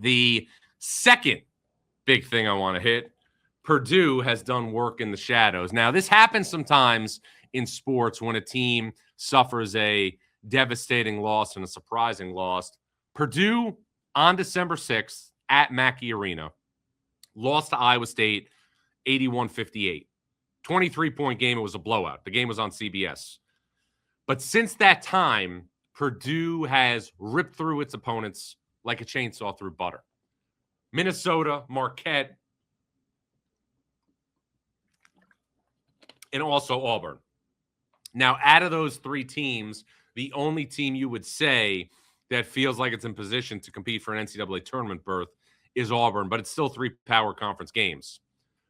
The second big thing I want to hit, Purdue has done work in the shadows. Now, this happens sometimes in sports when a team suffers a devastating loss and a surprising loss. Purdue on December 6th at Mackey Arena lost to Iowa State 81-58. 23-point game. It was a blowout. The game was on CBS. But since that time, Purdue has ripped through its opponents like a chainsaw through butter. Minnesota, Marquette, and also Auburn. Now, out of those three teams, the only team you would say that feels like it's in position to compete for an NCAA tournament berth is Auburn, but it's still three power conference games.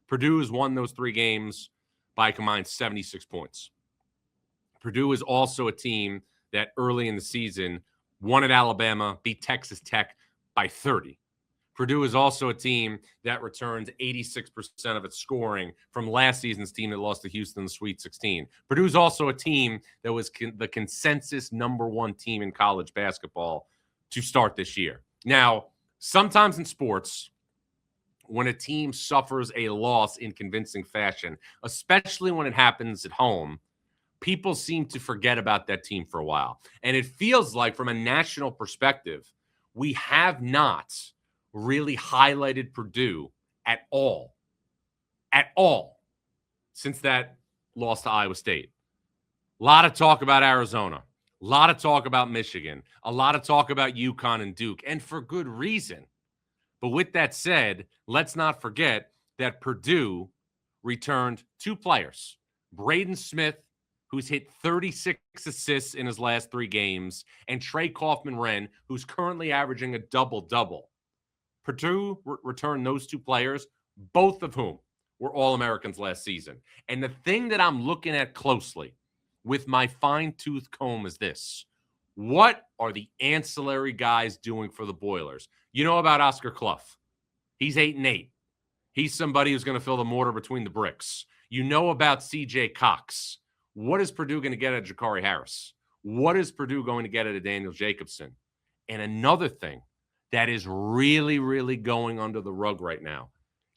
Purdue has won those three games by a combined 76 points. Purdue is also a team that early in the season won at Alabama, beat Texas Tech by 30. Purdue is also a team that returns 86% of its scoring from last season's team that lost to Houston in the Sweet 16. Purdue is also a team that was the consensus number one team in college basketball to start this year. Now, sometimes in sports, when a team suffers a loss in convincing fashion, especially when it happens at home, people seem to forget about that team for a while. And it feels like, from a national perspective, we have not really highlighted Purdue at all since that loss to Iowa State. A lot of talk about Arizona, a lot of talk about Michigan, a lot of talk about UConn and Duke, and for good reason. But with that said, let's not forget that Purdue returned two players, Braden Smith, who's hit 36 assists in his last three games, and Trey Kaufman-Renn, who's currently averaging a double-double. Purdue returned those two players, both of whom were All-Americans last season. And the thing that I'm looking at closely with my fine-tooth comb is this. What are the ancillary guys doing for the Boilers? You know about Oscar Clough. He's 8-8. He's somebody who's going to fill the mortar between the bricks. You know about C.J. Cox. What is Purdue going to get at Ja'Cory Harris? What is Purdue going to get at a Daniel Jacobson? And another thing that is really, really going under the rug right now,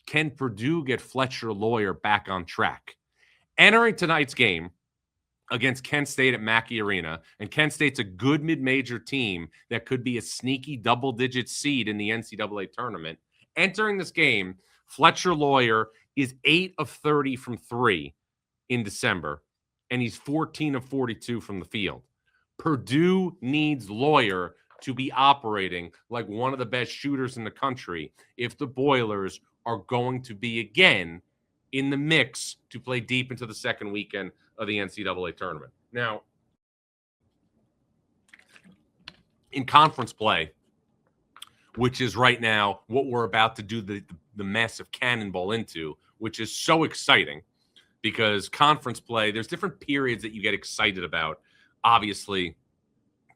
can Purdue get Fletcher Lawyer back on track? Entering tonight's game against Kent State at Mackey Arena, and Kent State's a good mid-major team that could be a sneaky double-digit seed in the NCAA tournament. Entering this game, Fletcher Lawyer is 8 of 30 from 3 in December, and he's 14 of 42 from the field. Purdue needs Lawyer to be operating like one of the best shooters in the country if the Boilers are going to be, again, in the mix to play deep into the second weekend of the NCAA tournament. Now, in conference play, which is right now what we're about to do the massive cannonball into, which is so exciting because conference play, there's different periods that you get excited about, obviously,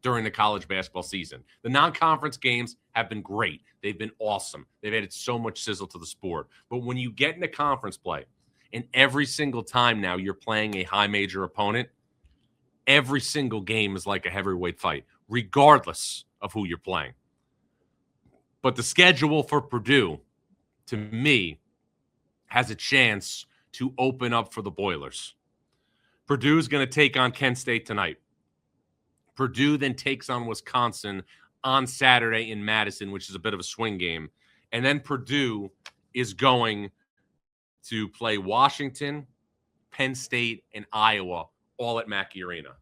during the college basketball season. The non-conference games have been great. They've been awesome. They've added so much sizzle to the sport. But when you get into conference play, and every single time now you're playing a high major opponent, every single game is like a heavyweight fight, regardless of who you're playing. But the schedule for Purdue, to me, has a chance to open up for the Boilers. Purdue's going to take on Kent State tonight. Purdue then takes on Wisconsin on Saturday in Madison, which is a bit of a swing game. And then Purdue is going to play Washington, Penn State, and Iowa all at Mackey Arena.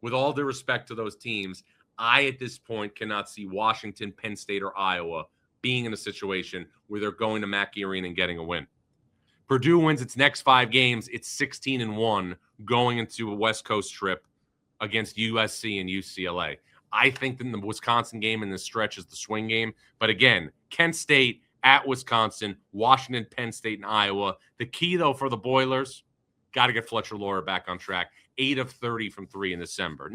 With all due respect to those teams, I, at this point, cannot see Washington, Penn State, or Iowa being in a situation where they're going to Mackey Arena and getting a win. Purdue wins its next 5 games. It's 16-1 going into a West Coast trip against USC and UCLA. I think that the Wisconsin game in this stretch is the swing game. But again, Kent State at Wisconsin, Washington, Penn State, and Iowa. The key, though, for the Boilers, got to get Fletcher Lawyer back on track. 8 of 30 from 3 in December.